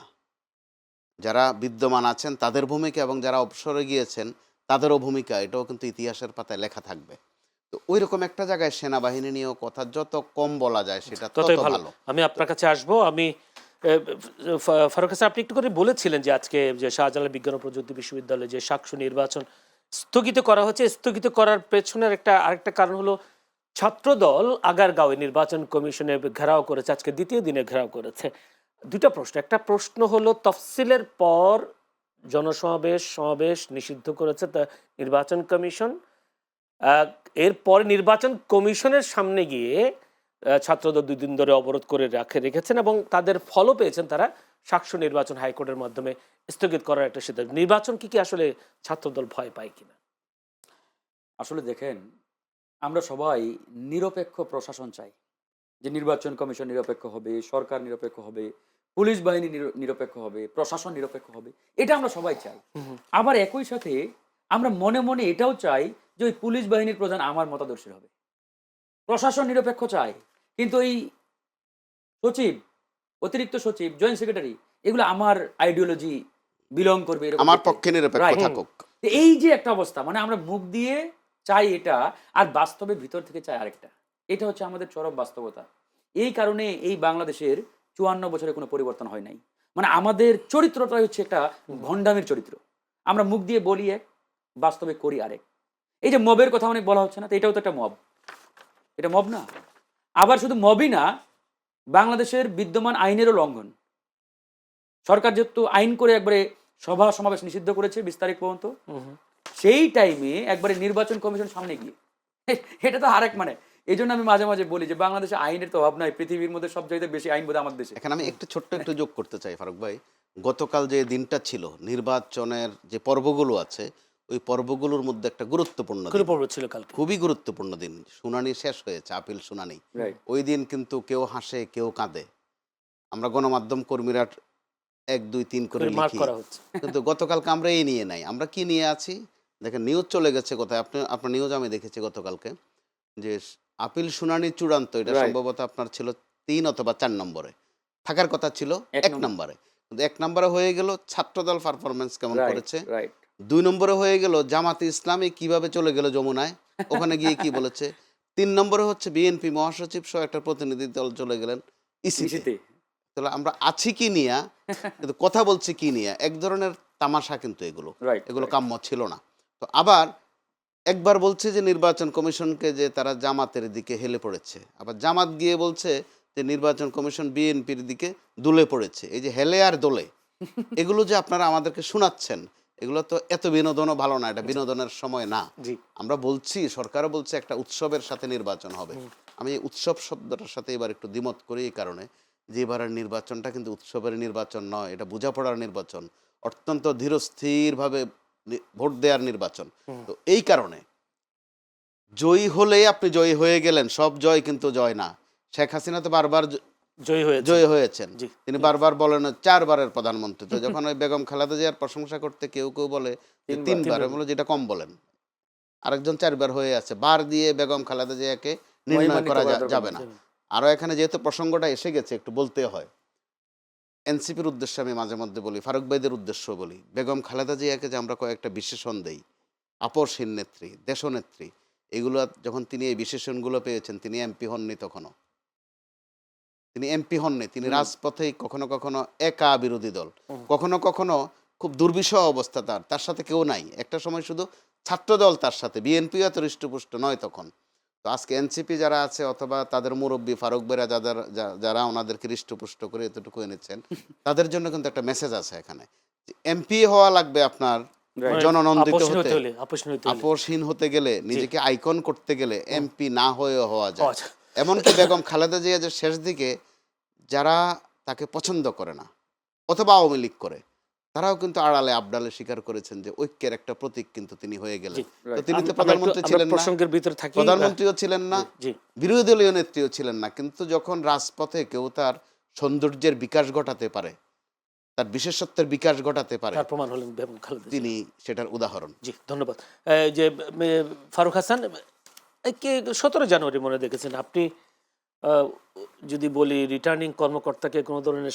যারা বিদ্যমান আছেন তাদের ভূমিকা এবং যারা অবসরে গিয়েছেন তাদেরও ভূমিকা, এটাও কিন্তু ইতিহাসের পাতায় লেখা থাকবে। তো ওই রকম একটা জায়গায় সেনাবাহিনী নিয়েও কথা যত কম বলা যায় সেটা ততই তত ভালো। ভালো। আমি আপনার কাছে আসবো। আমি ফারুক হাসান, আপনি একটু করে বলেছিলেন যে আজকে যে শাহজালাল বিজ্ঞান ও প্রযুক্তি বিশ্ববিদ্যালয়ে যে সাকসু নির্বাচন স্থগিত করা হচ্ছে, স্থগিত করার পেছনের আরেকটা কারণ হলো ছাত্রদল আগারগাঁওয়ে নির্বাচন কমিশনে ঘেরাও করেছে, আজকে দ্বিতীয় দিনে ঘেরাও করেছে। দুটা প্রশ্ন। একটা প্রশ্ন হলো তফসিলের পর সমাবেশ নিষিদ্ধ করেছে নির্বাচন কমিশন। এরপর নির্বাচন কমিশনের সামনে গিয়ে ছাত্রদের 2 দিন ধরে অবরোধ করে রেখেছেন এবং তাদের ফলও পেয়েছেন। তারা সাকসু নির্বাচন হাইকোর্টের মাধ্যমে স্থগিত করার একটা সিদ্ধান্ত। নির্বাচন কি আসলে ছাত্রদল ভয় পায় কিনা? আসলে দেখেন, আমরা সবাই নিরপেক্ষ প্রশাসন চাই, যে নির্বাচন কমিশন নিরপেক্ষ হবে, সরকার নিরপেক্ষ হবে, পুলিশ বাহিনী নিরপেক্ষ হবে, প্রশাসন নিরপেক্ষ হবে, এটা আমরা সবাই চাই। আবার একই সাথে আমরা মনে মনে এটাও চাই যে ওই পুলিশ বাহিনীর প্রধান আমার মতাদর্শের হবে। প্রশাসন নিরপেক্ষ চাই, কিন্তু এই সচিব, অতিরিক্ত সচিব, জয়েন্ট সেক্রেটারি, এগুলো আমার আইডিওলজি বিলং করবে, এরকম আমার দেখতে। পক্ষে নিরপেক্ষ Right. থাকুক। তো এই যে একটা অবস্থা, মানে আমরা মুখ দিয়ে চাই এটা, আর বাস্তবে ভিতর থেকে চাই আরেকটা। এটা হচ্ছে আমাদের চরম বাস্তবতা। এই কারণে এই বাংলাদেশের 54 বছরে কোনো পরিবর্তন হয় নাই। মানে আমাদের চরিত্রটাই হচ্ছে একটা ভণ্ডামের চরিত্র। আমরা মুখ দিয়ে বলি এক, বাস্তবে করি আরেক। এই যে মবের কথা অনেক বলা হচ্ছে না, তো এটাও তো একটা মব। এটা মব না? আবার শুধু মবই না, বাংলাদেশের বিদ্যমান আইনেরও লঙ্ঘন। সরকার যেহেতু আইন করে একবারে সভা সমাবেশ নিষিদ্ধ করেছে 20 তারিখ পর্যন্ত, সেই টাইমে একবারে নির্বাচন কমিশন সামনে গিয়ে এটা তো আরেক, মানে এই জন্য আমি মাঝে মাঝে বলি যে বাংলাদেশে আইনের তো অভাব নাই, পৃথিবীর মধ্যে সবচাইতে বেশি আইন বোধহয় আমাদের দেশে। এখানে আমি ছোট্ট একটু যোগ করতে চাই ফারুক ভাই। গতকাল যে দিনটা ছিল, নির্বাচনের যে পর্বগুলো আছে, ওই পর্বগুলোর মধ্যে একটা গুরুত্বপূর্ণ দিন, পর্ব ছিল কালকে, খুবই গুরুত্বপূর্ণ দিন। শুনানি শেষ হয়েছে, আপিল শুনানি। Right. ওই দিন কিন্তু কেউ হাসে, কেউ কাঁদে। আমরা গণমাধ্যম কর্মীরা 1, 2, 3 করে মার্ক লিখি, করা হচ্ছে। কিন্তু গতকালকে আমরা এই নিয়ে নাই। আমরা কি নিয়ে আছি দেখেন, নিউজ চলে গেছে কোথায়, আপনার নিউজ আমি দেখেছি গতকালকে, যে আপিল শুনানি চূড়ান্ত, এটা Right. সম্ভবত আপনার ছিল 3 অথবা 4 নম্বরে, থাকার কথা ছিল এক 1 নম্বরে, কিন্তু 1 নম্বরে হয়ে গেল ছাত্রদল পারফরমেন্স কেমন Right, করেছে, right. 2 নম্বরে হয়ে গেল জামাতে ইসলামী কিভাবে চলে গেল যমুনায়, ওখানে গিয়ে কি বলেছে, 3 নম্বরে হচ্ছে বিএনপি মহাসচিব সহ একটা প্রতিনিধি দল চলে গেলেন ইসিতে। নিশিতে। তাহলে আমরা আছি কি নিয়া, কিন্তু কথা বলছি কি নিয়া, এক ধরনের তামাশা কিন্তু এগুলো, Right, এগুলো right. কাম্য ছিল না। তো আবার একবার বলছে যে নির্বাচন কমিশনকে যে তারা জামাতের দিকে হেলে পড়েছে, আবার জামাত গিয়ে বলছে যে নির্বাচন কমিশন বিএনপির দিকে দুলে পড়েছে। এই যে হেলে আর দোলে, এগুলো যে আপনারা আমাদেরকে শোনাচ্ছেন, এগুলো তো এত বিনোদনও ভালো না, এটা বিনোদনের সময় না। জি। আমরা বলছি, সরকারও বলছে একটা উৎসবের সাথে নির্বাচন হবে। আমি এই উৎসব শব্দটার সাথে এবার একটু দ্বিমত করি, এই কারণে যে এবারের নির্বাচনটা কিন্তু উৎসবের নির্বাচন নয়, এটা বোঝাপড়ার নির্বাচন, অত্যন্ত ধীরস্থিরভাবে ভোট দেওয়ার নির্বাচন। তো এই কারণে জয়ী হলে আপনি জয়ী হয়ে গেলেন, সব জয় কিন্তু জয় না। শেখ হাসিনা তো বারবার জয়ী হয়েছে। হয়েছেন, জি। তিনি বারবার বলেন 4 বারের প্রধানমন্ত্রী। তো যখন ওই বেগম খালেদা জিয়ার প্রশংসা করতে কেউ কেউ বলে 3 বার, বলে যেটা কম বলেন, আরেকজন 4 বার হয়ে আছে, বার দিয়ে বেগম খালেদা জিয়াকে নির্ণয় মহিমান্বিত করা করা দরকার যাবে না। আরও এখানে যেহেতু প্রসঙ্গটা এসে গেছে, একটু বলতে হয়। এনসিপির উদ্দেশ্যে আমি মাঝে মধ্যে বলি, ফারুক ভাইদের উদ্দেশ্য বলি, বেগম খালেদা জিয়াকে যে আমরা কয়েকটা বিশেষণ দেই, আপসহীন নেত্রী, দেশনেত্রী, এগুলো যখন তিনি এই বিশেষণগুলো পেয়েছেন, তিনি এমপি হননি তখনও, তিনি এমপি হননি, তিনি রাজপথেই কখনো কখনো একা বিরোধী দল, কখনো কখনো খুব দুর্বিষহ অবস্থা, তার সাথে কেউ নাই, একটা সময় শুধু ছাত্রদল তার সাথে, বিএনপিও এত হৃষ্টপুষ্ট নয় তখন। তো আজকে এনসিপি যারা আছে অথবা তাদের মুরব্বী ফারুক বেরা যারা ওনাদেরকে হৃষ্টপুষ্ট করে এতটুকু এনেছেন, তাদের জন্য কিন্তু একটা মেসেজ আছে এখানে, এমপি হওয়া লাগবে আপনার জননন্দিত হতে, আপসহীন হতে গেলে, নিজেকে আইকন করতে গেলে এমপি না হয়ে হওয়া যায়। এমনকি বেগম খালেদা জিয়া যে শেষ দিকে যারা তাকে পছন্দ করে না অথবা আওয়ামী লীগ করে, তারাও কিন্তু আড়ালে আবডালে স্বীকার করেছেন যে ঐক্যের একটা প্রতীক কিন্তু তিনি হয়ে গেলেন। তো তিনি তো প্রধানমন্ত্রী ছিলেন না, প্রধানমন্ত্রীও ছিলেন না, বিরোধী দলীয় নেত্রীও ছিলেন না, কিন্তু যখন রাজপথে কেউ তার সৌন্দর্যের বিকাশ ঘটাতে পারে, তার বিশেষত্বের বিকাশ ঘটাতে পারে, প্রমাণ হলেন বেগম খালেদা জিয়া। তিনি সেটার উদাহরণ। জি, ধন্যবাদ। যে ফারুক হাসান, 17 জানুয়ারি মনে দেখেছেন আপনি, যদি বলি রিটার্নিং কর্মকর্তাকে কোনো ধরনের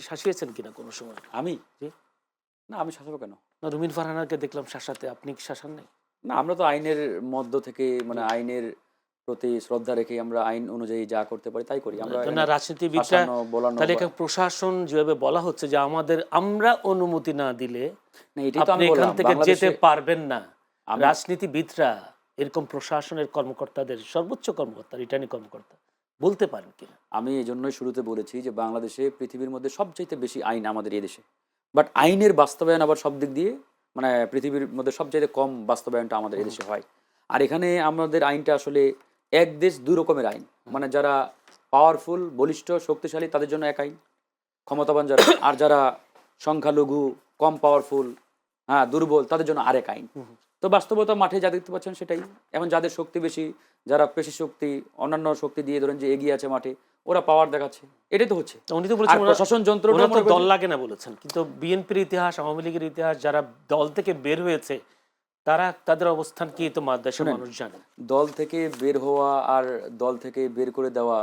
শাসিয়েছেন কিনা কোনো সময়? আমি জি। না, আমি শাসাবো কেন? না, রুমিন ফারহানাকে দেখলাম শাসাতে, আপনি কি শাসান নাই? না, আমরা তো আইনের মধ্য থেকে, মানে আইনের প্রতি শ্রদ্ধা রেখে আমরা আইন অনুযায়ী যা করতে পারি তাই করি। আমরা না, রাজনীতিবিদরা, তাহলে প্রশাসন যেভাবে বলা হচ্ছে যে আমরা অনুমতি না দিলে আপনি এখান থেকে যেতে পারবেন না, রাজনীতিবিদরা এরকম প্রশাসনের কর্মকর্তাদের, সর্বোচ্চ কর্মকর্তা, রিটার্নিং কর্মকর্তা বলতে পারেন কিনা? আমি এই জন্যই শুরুতে বলেছি যে বাংলাদেশে পৃথিবীর মধ্যে সবচাইতে বেশি আইন আমাদের এই দেশে, বাট আইনের বাস্তবায়ন আবার সব দিক দিয়ে, মানে পৃথিবীর মধ্যে সবচাইতে কম বাস্তবায়নটা আমাদের এদেশে হয়। আর এখানে আমাদের আইনটা আসলে এক দেশ দুই রকমের আইন, মানে যারা পাওয়ারফুল, বলিষ্ঠ, শক্তিশালী তাদের জন্য এক আইন, ক্ষমতাবান যারা, আর যারা সংখ্যালঘু, কম পাওয়ারফুল, হ্যাঁ দুর্বল, তাদের জন্য আরেক আইন। তো বাস্তবতা মাঠে যা দেখতে পাচ্ছেন সেটাই। এখন যাদের শক্তি বেশি, যারা পেশি শক্তি, অন্যান্য শক্তি দিয়ে ধরেন যে এগিয়ে আছে মাঠে, ওরা পাওয়ার দেখাচ্ছে, এটাই তো হচ্ছে। উনি তো বলেছেন আর ওরা- প্রশাসন যন্ত্র ওনার তো দল লাগে না বলেছেন, কিন্তু বিএনপির ইতিহাস, আওয়ামী লীগের ইতিহাস, যারা দল থেকে বের হয়েছে তাদের অবস্থান কি তো দেশের শুনেন, মানুষ জানে। দল থেকে বের হওয়া আর দল থেকে বের করে দেওয়া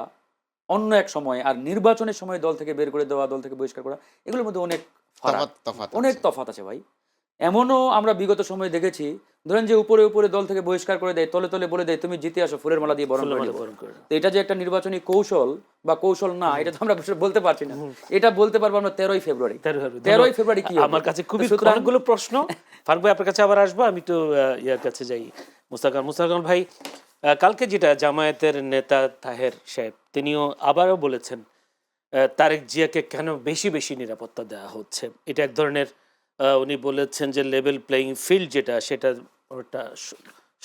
অন্য এক সময়, আর নির্বাচনের সময় দল থেকে বের করে দেওয়া, দল থেকে বহিষ্কার করা, এগুলোর মধ্যে অনেক ফারাক, তফাৎ অনেক আছে। তফাৎ আছে ভাই। এমনও আমরা বিগত সময়ে দেখেছি, ধরেন যে উপরে উপরে দল থেকে বহিষ্কার করে দেয়, তলে তলে বলে দেয় তুমি জিতে আসো, ফুলের মালা দিয়ে বরণ করে ফুলের মালা দেবো। বরণ করে দেবো। তো এটা যে একটা নির্বাচনী কৌশল বা কৌশল না, এটা তো আমরা বলতে পারছি না। এটা বলতে পারবো আমরা 13ই ফেব্রুয়ারি। 13ই ফেব্রুয়ারি কি হবে? আমার কাছে খুবই তো সুতরাং অনেকগুলো প্রশ্ন। ফারুক ভাই আপনার কাছে আবার আসবো, আমি তো ইয়ার কাছে যাই, মুস্তাক ভাই। কালকে যেটা জামায়াতের নেতা তাহের সাহেব, তিনিও আবারও বলেছেন তারেক জিয়াকে কেন বেশি বেশি নিরাপত্তা দেওয়া হচ্ছে। এটা এক ধরনের উনি বলেছেন যে লেভেল প্লেইং ফিল্ড যেটা, সেটা ওটা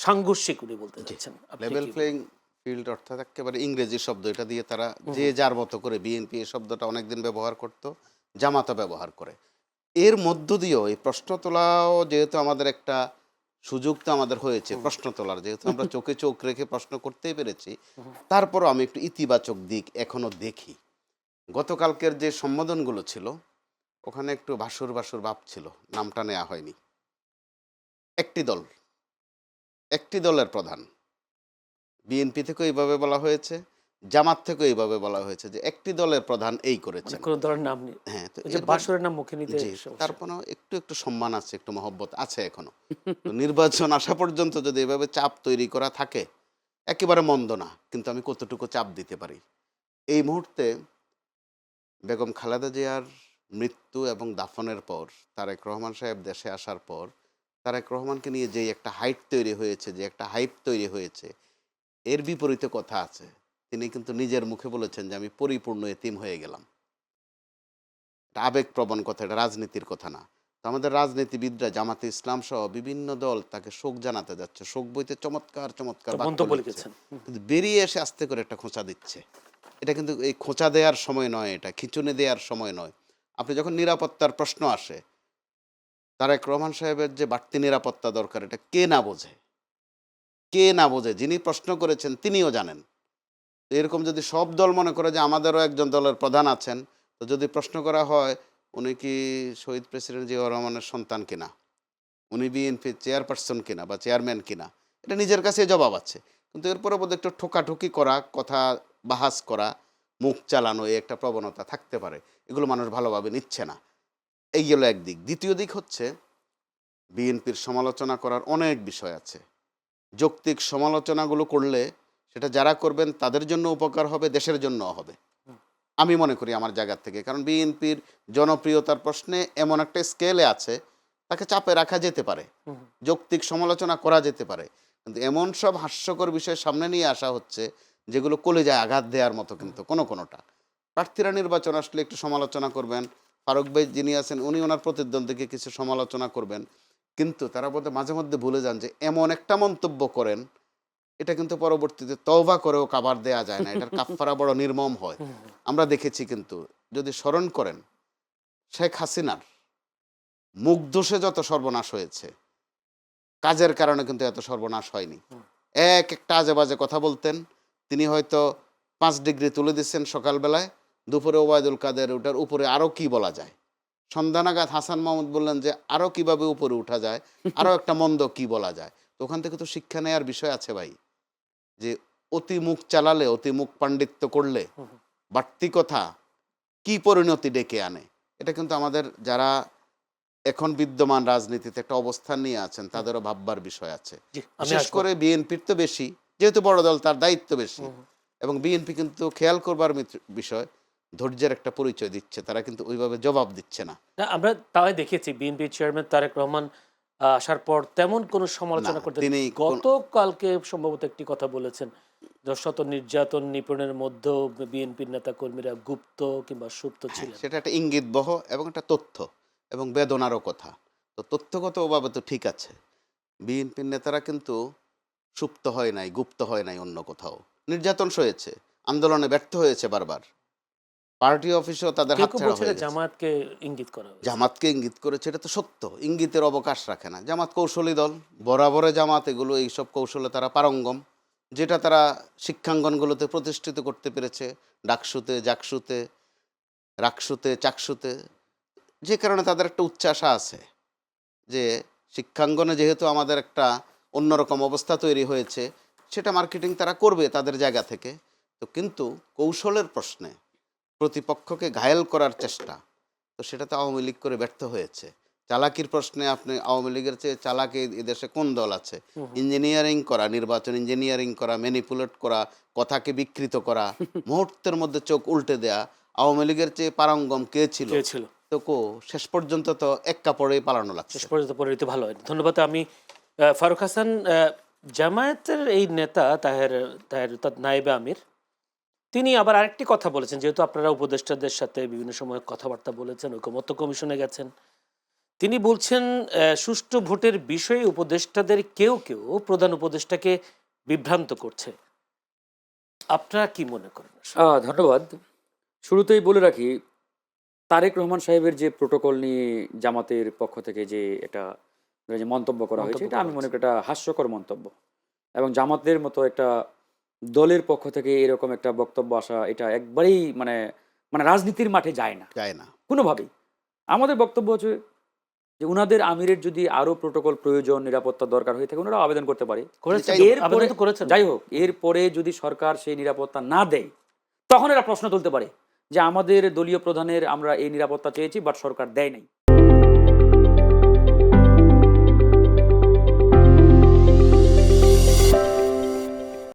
সাংঘর্ষিক উনি বলতে চাচ্ছেন। আপনি লেভেল কি প্লেইং ফিল্ড অর্থাৎ একেবারে ইংরেজি শব্দ, এটা দিয়ে তারা যে যার মতো করে, বিএনপি এই শব্দটা অনেকদিন ব্যবহার করত, জামাতা ব্যবহার করে। এর মধ্য দিয়েও এই প্রশ্ন তোলাও যেহেতু আমাদের একটা সুযোগ তো আমাদের হয়েছে প্রশ্ন তোলার, যেহেতু আমরা চোখে চোখ রেখে প্রশ্ন করতেই পেরেছি, তারপরও আমি একটু ইতিবাচক দিক এখনো দেখি। গতকালকের যে সম্বোধনগুলো ছিল ওখানে একটু ভাসুর ভাসুর ভাব ছিল, নামটা নেওয়া হয়নি। একটি দলের প্রধান, বিএনপি থেকেও এইভাবে বলা হয়েছে, জামাত থেকেও এইভাবে বলা হয়েছে যে একটি দলের প্রধান এই করেছেন। কোন ধরনের নাম নেই, হ্যাঁ, তো ওই যে বাসুরের নাম মুখে নিতে জি, সমস্যা। তারপরেও একটু একটু সম্মান আছে, একটু মহব্বত আছে এখনো। তো নির্বাচন আসা পর্যন্ত যদি এভাবে চাপ তৈরি করা থাকে, একেবারে মন্দ না, কিন্তু আমি কতটুকু চাপ দিতে পারি। এই মুহূর্তে বেগম খালেদা জিয়ার মৃত্যু এবং দাফনের পর, তারেক রহমান সাহেব দেশে আসার পর, তারেক রহমানকে নিয়ে যে একটা হাইট তৈরি হয়েছে, যে একটা হাইপ তৈরি হয়েছে, এর বিপরীতে কথা আছে। তিনি কিন্তু নিজের মুখে বলেছেন যে আমি পরিপূর্ণ এতিম হয়ে গেলাম। এটা আবেগপ্রবণ কথা, এটা রাজনীতির কথা না। তো আমাদের রাজনীতিবিদরা, জামাতে ইসলাম সহ বিভিন্ন দল তাকে শোক জানাতে যাচ্ছে, শোক বইতে চমৎকার চমৎকার বাক্য মন্তব্য লিখছে। লিখেছেন। কিন্তু বেরিয়ে এসে আস্তে করে একটা খোঁচা দিচ্ছে। এটা কিন্তু এই খোঁচা দেওয়ার সময় নয়, এটা খিঁচুনি দেওয়ার সময় নয়। আপনি যখন নিরাপত্তার প্রশ্ন আসে, তারেক রহমান সাহেবের যে বাড়তি নিরাপত্তা দরকার, এটা কে না বোঝে? কে না বোঝে? যিনি প্রশ্ন করেছেন তিনিও জানেন। তো এরকম যদি সব দল মনে করে যে আমাদেরও একজন দলের প্রধান আছেন, তো যদি প্রশ্ন করা হয় উনি কি শহীদ প্রেসিডেন্ট জিয়াউর রহমানের সন্তান কিনা, উনি বিএনপির চেয়ারপারসন কিনা বা চেয়ারম্যান কিনা, এটা নিজের কাছে জবাব আছে। কিন্তু এরপরে বোধহয় একটু ঠোকাঠুকি করা, কথা বাহাস করা, মুখ চালানো, এই একটা প্রবণতা থাকতে পারে। এগুলো মানুষ ভালোভাবে নিচ্ছে না। এই গেল একদিক। দ্বিতীয় দিক হচ্ছে, বিএনপির সমালোচনা করার অনেক বিষয় আছে। যৌক্তিক সমালোচনাগুলো করলে সেটা যারা করবেন তাদের জন্য উপকার হবে, দেশের জন্যও হবে, আমি মনে করি আমার জায়গা থেকে। কারণ বিএনপির জনপ্রিয়তার প্রশ্নে এমন একটা স্কেলে আছে, তাকে চাপে রাখা যেতে পারে, যৌক্তিক সমালোচনা করা যেতে পারে। কিন্তু এমন সব হাস্যকর বিষয় সামনে নিয়ে আসা হচ্ছে যেগুলো কলিজায় আঘাত দেওয়ার মতো, কিন্তু কোনোটা। প্রার্থীরা নির্বাচন আসলে একটু সমালোচনা করবেন, ফারুক ভাই যিনি আছেন উনি ওনার প্রতিদ্বন্দ্বীকে কিছু সমালোচনা করবেন, কিন্তু তারা বোধহয় মাঝে মধ্যে ভুলে যান যে এমন একটা মন্তব্য করেন, এটা কিন্তু পরবর্তীতে তওবা করেও কাভার দেয়া যায় না, এটার কাফফারা বড় নির্মম হয়। আমরা দেখেছি। কিন্তু যদি স্মরণ করেন, শেখ হাসিনার মুখ দোষে যত সর্বনাশ হয়েছে, কাজের কারণে কিন্তু এত সর্বনাশ হয়নি। একটা আজে বাজে কথা বলতেন, তিনি হয়তো 5 ডিগ্রি তুলে দিচ্ছেন সকালবেলায়, দুপুরে ওবায়দুল কাদের ওটার উপরে আরও কি বলা যায়, সন্ধ্যা নাগাদ হাসান মাহমুদ বললেন যে আরও কিভাবে উপরে উঠা যায়, আরও একটা মন্দ কি বলা যায়। তো ওখান থেকে তো শিক্ষা নেওয়ার বিষয় আছে ভাই, যে অতি মুখ চালালে, অতি মুখ পাণ্ডিত্য করলে বাড়তি কথা কি পরিণতি ডেকে আনে। এটা কিন্তু আমাদের যারা এখন বিদ্যমান রাজনীতিতে একটা অবস্থান নিয়ে আছেন তাদেরও ভাববার বিষয় আছে। জি, আমি বিশেষ আসবো। করে বিএনপির তো বেশি, যেহেতু বড় দল তার দায়িত্ব বেশি। এবং বিএনপি কিন্তু খেয়াল করবার বিষয়, ধৈর্যের একটা পরিচয় দিচ্ছে, তারা কিন্তু ওইভাবে জবাব দিচ্ছে না। না, আমরা তাই দেখেছি বিএনপি চেয়ারম্যান তারেক রহমান আসার পর তেমন কোনো সমালোচনা না, করতে, তিনি গতকালকে সম্ভবত একটি কথা বলেছেন, শত নির্যাতন নিপীড়নের মধ্যেও বিএনপির নেতা কর্মীরা গুপ্ত কিংবা সুপ্ত ছিলেন। সেটা একটা ইঙ্গিতবহ এবং একটা তথ্য এবং বেদনারও কথা। তো তথ্যগতভাবে তো ঠিক আছে, বিএনপির নেতারা কিন্তু সুপ্ত হয় নাই, গুপ্ত হয় নাই অন্য কোথাও। নির্যাতন সয়েছে, আন্দোলনে ব্যর্থ হয়েছে বারবার, পার্টি অফিসেও তাদের কেউ কেউ হাতছাড়া বলছে হয়ে এটা গেছে। জামায়াতকে ইঙ্গিত করা হয়েছে। জামাতকে ইঙ্গিত করেছে, এটা তো সত্য, ইঙ্গিতের অবকাশ রাখে না। জামাত কৌশলী দল, বরাবরে জামাত এগুলো এইসব কৌশলে তারা পারঙ্গম, যেটা তারা শিক্ষাঙ্গনগুলোতে প্রতিষ্ঠিত করতে পেরেছে, ডাকসুতে, জাকসুতে, রাকসুতে, চাকসুতে, যে কারণে তাদের একটা উচ্চাশা আছে যে শিক্ষাঙ্গনে যেহেতু আমাদের একটা অন্যরকম অবস্থা তৈরি হয়েছে, সেটা মার্কেটিং তারা করবে তাদের জায়গা থেকে। তো কিন্তু কৌশলের প্রশ্নে প্রতিপক্ষকে ঘায়েল করার চেষ্টা, তো সেটাতে আওয়ামী লীগ করে ব্যর্থ হয়েছে। চালাকির প্রশ্নে আপনি আওয়ামী লীগের চেয়ে চালাকি এদেশে কোন দল আছে? ইঞ্জিনিয়ারিং করা, নির্বাচন ইঞ্জিনিয়ারিং করা, ম্যানিপুলেট করা, কথাকে বিকৃত করা, মুহূর্তের মধ্যে চোখ উল্টে দেয়া, আওয়ামী লীগের চেয়ে পারঙ্গম কে ছিল? কে ছিল? তো শেষ পর্যন্ত তো এক কাপড়েই পালানো লাগছে। শেষ পর্যন্ত পরিণতি ভালো হয়নি। ধন্যবাদ। আমি ফারুক হাসান, জামায়াতের এই নেতা তাহের নায়েবে আমির, তিনি আবার আরেকটি কথা বলেছেন, যেহেতু আপনারা উপদেষ্টাদের সাথে বিভিন্ন সময় কথাবার্তা বলেছেন, ঐকমত্য কমিশনে গেছেন, তিনি বলছেন সুষ্ঠু ভোটের বিষয়ে উপদেষ্টাদের কেউ কেউ প্রধান উপদেষ্টাকে বিভ্রান্ত করছে। আপনারা কি মনে করেন? ধন্যবাদ। শুরুতেই বলে রাখি, তারেক রহমান সাহেবের যে প্রোটোকল নিয়ে জামাতের পক্ষ থেকে যে এটা যে মন্তব্য করা হয়েছে, এটা আমি মনে করি একটা হাস্যকর মন্তব্য। এবং জামাতের মতো একটা দলের পক্ষ থেকে এরকম একটা বক্তব্য আসা, এটা একবারেই মানে মানে রাজনীতির মাঠে যায় না যায় না। কোনোভাবেই। আমাদের বক্তব্য হচ্ছে যে উনাদের আমিরের যদি আরো প্রোটোকল প্রয়োজন, নিরাপত্তা দরকার হয়ে থাকে, ওনারা আবেদন করতে পারে। করেছেন? এরপরে আবেদন তো করেছেন। যাই হোক, এরপরে যদি সরকার সেই নিরাপত্তা না দেয়, তখন এরা প্রশ্ন তুলতে পারে যে আমাদের দলীয় প্রধানের আমরা এই নিরাপত্তা চেয়েছি, বাট সরকার দেয় নাই।